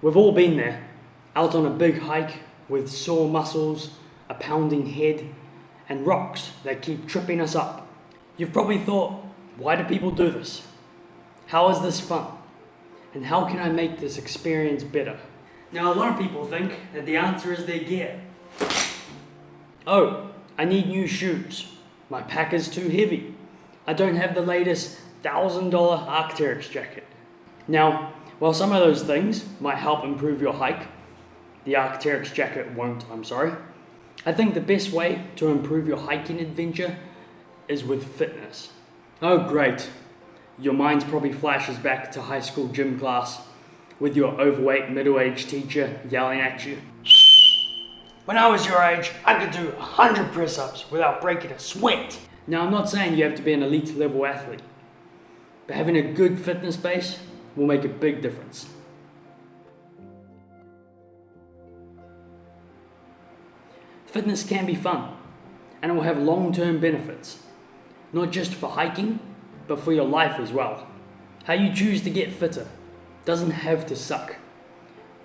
We've all been there, out on a big hike with sore muscles, a pounding head, and rocks that keep tripping us up. You've probably thought, why do people do this? How is this fun? And how can I make this experience better? Now, a lot of people think that the answer is their gear. Oh, I need new shoes. My pack is too heavy. I don't have the latest $1,000 Arc'teryx jacket. Now, while some of those things might help improve your hike, the Arc'teryx jacket won't, I'm sorry. I think the best way to improve your hiking adventure is with fitness. Oh great, your mind probably flashes back to high school gym class with your overweight middle-aged teacher yelling at you. When I was your age, I could do 100 press-ups without breaking a sweat. Now, I'm not saying you have to be an elite level athlete, but having a good fitness base will make a big difference. Fitness can be fun, and it will have long-term benefits, not just for hiking, but for your life as well. How you choose to get fitter doesn't have to suck.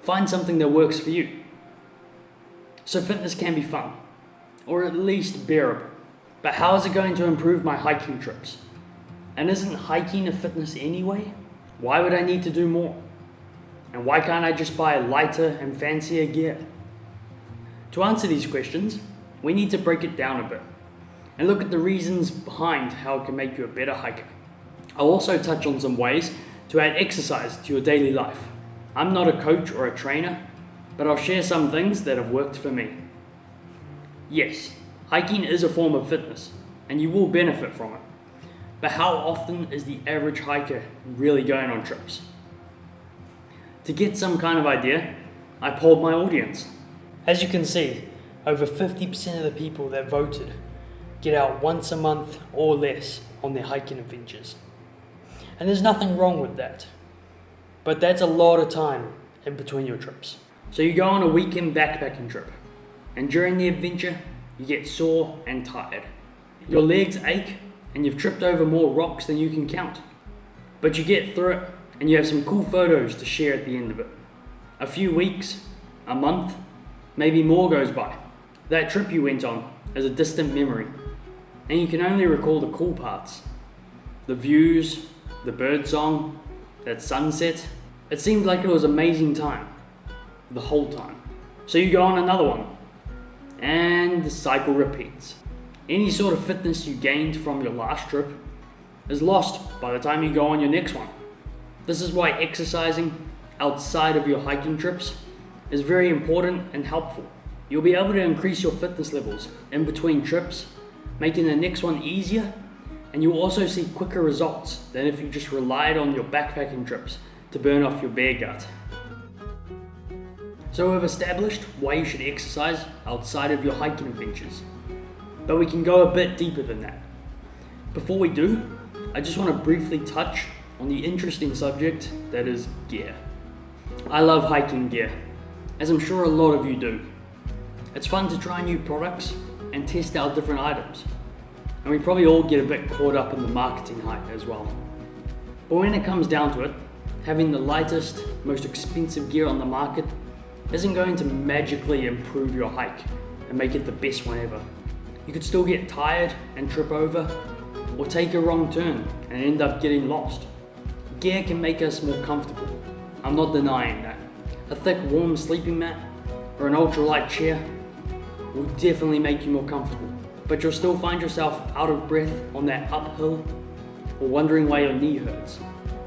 Find something that works for you. So fitness can be fun, or at least bearable. But how is it going to improve my hiking trips? And isn't hiking a fitness anyway? Why would I need to do more? And why can't I just buy lighter and fancier gear? To answer these questions, we need to break it down a bit and look at the reasons behind how it can make you a better hiker. I'll also touch on some ways to add exercise to your daily life. I'm not a coach or a trainer, but I'll share some things that have worked for me. Yes, hiking is a form of fitness, and you will benefit from it. But how often is the average hiker really going on trips? To get some kind of idea, I polled my audience. As you can see, over 50% of the people that voted get out once a month or less on their hiking adventures. And there's nothing wrong with that. But that's a lot of time in between your trips. So you go on a weekend backpacking trip, and during the adventure, you get sore and tired. Your legs ache, and you've tripped over more rocks than you can count. But you get through it, and you have some cool photos to share at the end of it. A few weeks, a month, maybe more goes by. That trip you went on is a distant memory, and you can only recall the cool parts. The views, the birdsong, that sunset. It seemed like it was an amazing time, the whole time. So you go on another one, and the cycle repeats. Any sort of fitness you gained from your last trip is lost by the time you go on your next one. This is why exercising outside of your hiking trips is very important and helpful. You'll be able to increase your fitness levels in between trips, making the next one easier, and you'll also see quicker results than if you just relied on your backpacking trips to burn off your bear gut. So we've established why you should exercise outside of your hiking adventures, but we can go a bit deeper than that. Before we do, I just want to briefly touch on the interesting subject that is gear. I love hiking gear, as I'm sure a lot of you do. It's fun to try new products and test out different items, and we probably all get a bit caught up in the marketing hype as well. But when it comes down to it, having the lightest, most expensive gear on the market isn't going to magically improve your hike and make it the best one ever. You could still get tired and trip over, or take a wrong turn and end up getting lost. Gear can make us more comfortable. I'm not denying that. A thick, warm sleeping mat or an ultralight chair will definitely make you more comfortable, but you'll still find yourself out of breath on that uphill or wondering why your knee hurts.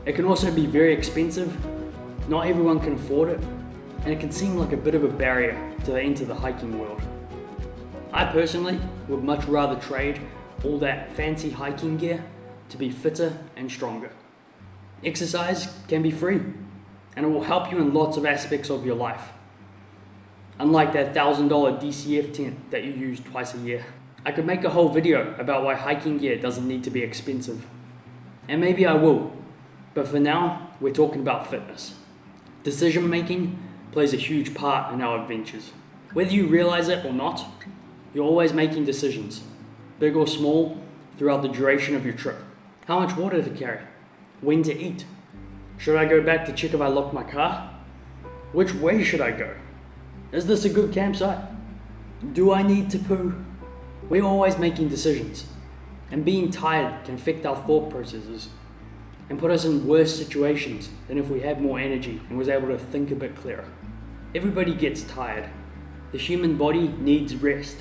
It can also be very expensive. Not everyone can afford it, and it can seem like a bit of a barrier to enter the hiking world. I personally would much rather trade all that fancy hiking gear to be fitter and stronger. Exercise can be free, and it will help you in lots of aspects of your life. Unlike that $1,000 DCF tent that you use twice a year. I could make a whole video about why hiking gear doesn't need to be expensive. And maybe I will, but for now, we're talking about fitness. Decision making plays a huge part in our adventures. Whether you realize it or not, you're always making decisions, big or small, throughout the duration of your trip. How much water to carry? When to eat? Should I go back to check if I locked my car? Which way should I go? Is this a good campsite? Do I need to poo? We're always making decisions, and being tired can affect our thought processes and put us in worse situations than if we had more energy and was able to think a bit clearer. Everybody gets tired. The human body needs rest,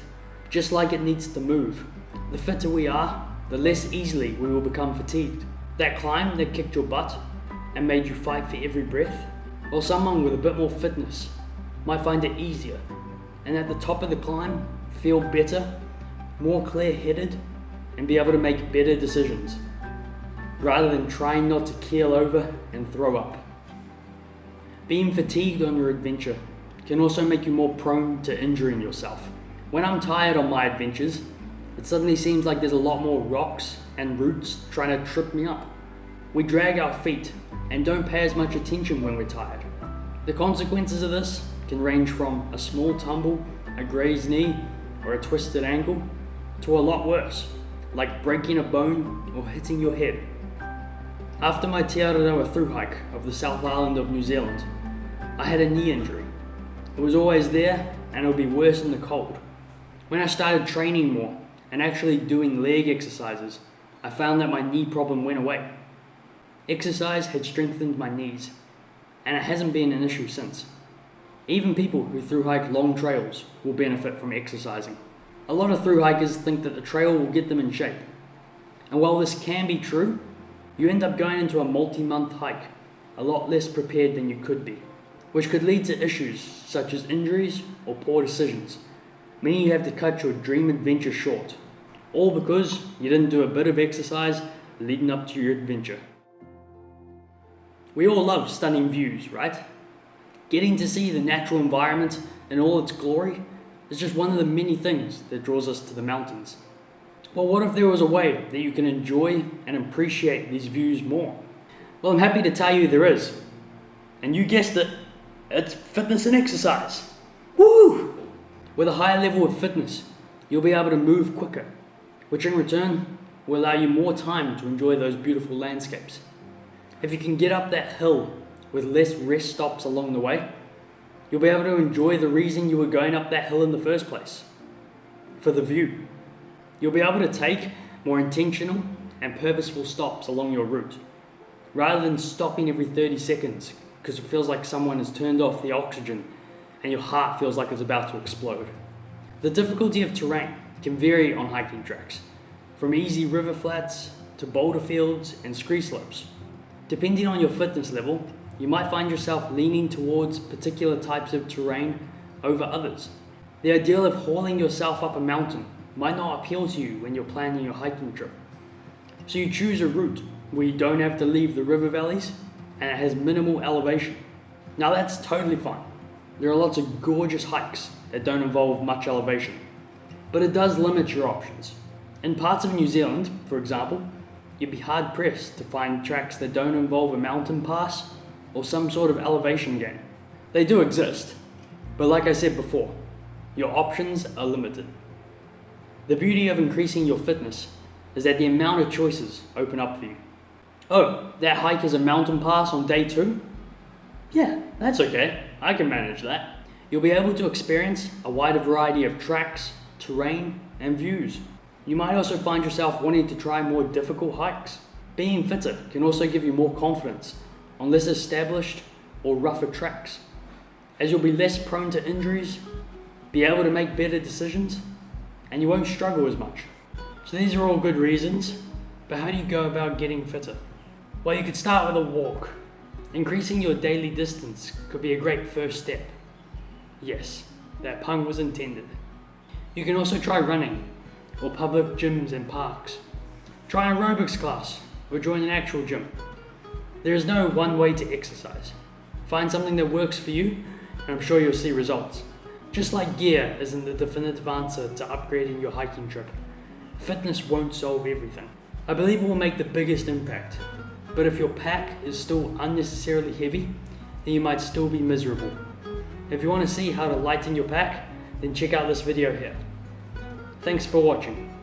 just like it needs to move. The fitter we are, the less easily we will become fatigued. That climb that kicked your butt and made you fight for every breath, while someone with a bit more fitness might find it easier, and at the top of the climb feel better, more clear-headed, and be able to make better decisions, rather than trying not to keel over and throw up. Being fatigued on your adventure can also make you more prone to injuring yourself. When I'm tired on my adventures, it suddenly seems like there's a lot more rocks and roots trying to trip me up. We drag our feet and don't pay as much attention when we're tired. The consequences of this can range from a small tumble, a grazed knee, or a twisted ankle, to a lot worse, like breaking a bone or hitting your head. After my Te Araroa through hike of the South Island of New Zealand, I had a knee injury. It was always there, and it would be worse in the cold. When I started training more and actually doing leg exercises, I found that my knee problem went away. Exercise had strengthened my knees, and it hasn't been an issue since. Even people who through hike long trails will benefit from exercising. A lot of through hikers think that the trail will get them in shape. And while this can be true, you end up going into a multi-month hike a lot less prepared than you could be, which could lead to issues such as injuries or poor decisions, meaning you have to cut your dream adventure short, all because you didn't do a bit of exercise leading up to your adventure. We all love stunning views, right? Getting to see the natural environment in all its glory is just one of the many things that draws us to the mountains. But what if there was a way that you can enjoy and appreciate these views more? Well, I'm happy to tell you there is. And you guessed it, it's fitness and exercise. Woo! With a higher level of fitness, you'll be able to move quicker, which in return will allow you more time to enjoy those beautiful landscapes. If you can get up that hill with less rest stops along the way, you'll be able to enjoy the reason you were going up that hill in the first place, for the view. You'll be able to take more intentional and purposeful stops along your route, rather than stopping every 30 seconds because it feels like someone has turned off the oxygen and your heart feels like it's about to explode. The difficulty of terrain can vary on hiking tracks, from easy river flats to boulder fields and scree slopes. Depending on your fitness level, you might find yourself leaning towards particular types of terrain over others. The ideal of hauling yourself up a mountain might not appeal to you when you're planning your hiking trip. So you choose a route where you don't have to leave the river valleys and it has minimal elevation. Now that's totally fine. There are lots of gorgeous hikes that don't involve much elevation, but it does limit your options. In parts of New Zealand, for example, you'd be hard pressed to find tracks that don't involve a mountain pass or some sort of elevation gain. They do exist, but like I said before, your options are limited. The beauty of increasing your fitness is that the amount of choices open up for you. Oh, that hike is a mountain pass on day 2? Yeah, that's okay, I can manage that. You'll be able to experience a wider variety of tracks, terrain, and views. You might also find yourself wanting to try more difficult hikes. Being fitter can also give you more confidence on less established or rougher tracks, as you'll be less prone to injuries, be able to make better decisions, and you won't struggle as much. So these are all good reasons, but how do you go about getting fitter? Well, you could start with a walk. Increasing your daily distance could be a great first step. Yes, that pun was intended. You can also try running, or public gyms and parks. Try an aerobics class, or join an actual gym. There is no one way to exercise. Find something that works for you, and I'm sure you'll see results. Just like gear isn't the definitive answer to upgrading your hiking trip, fitness won't solve everything. I believe it will make the biggest impact, but if your pack is still unnecessarily heavy, then you might still be miserable. If you want to see how to lighten your pack, then check out this video here. Thanks for watching.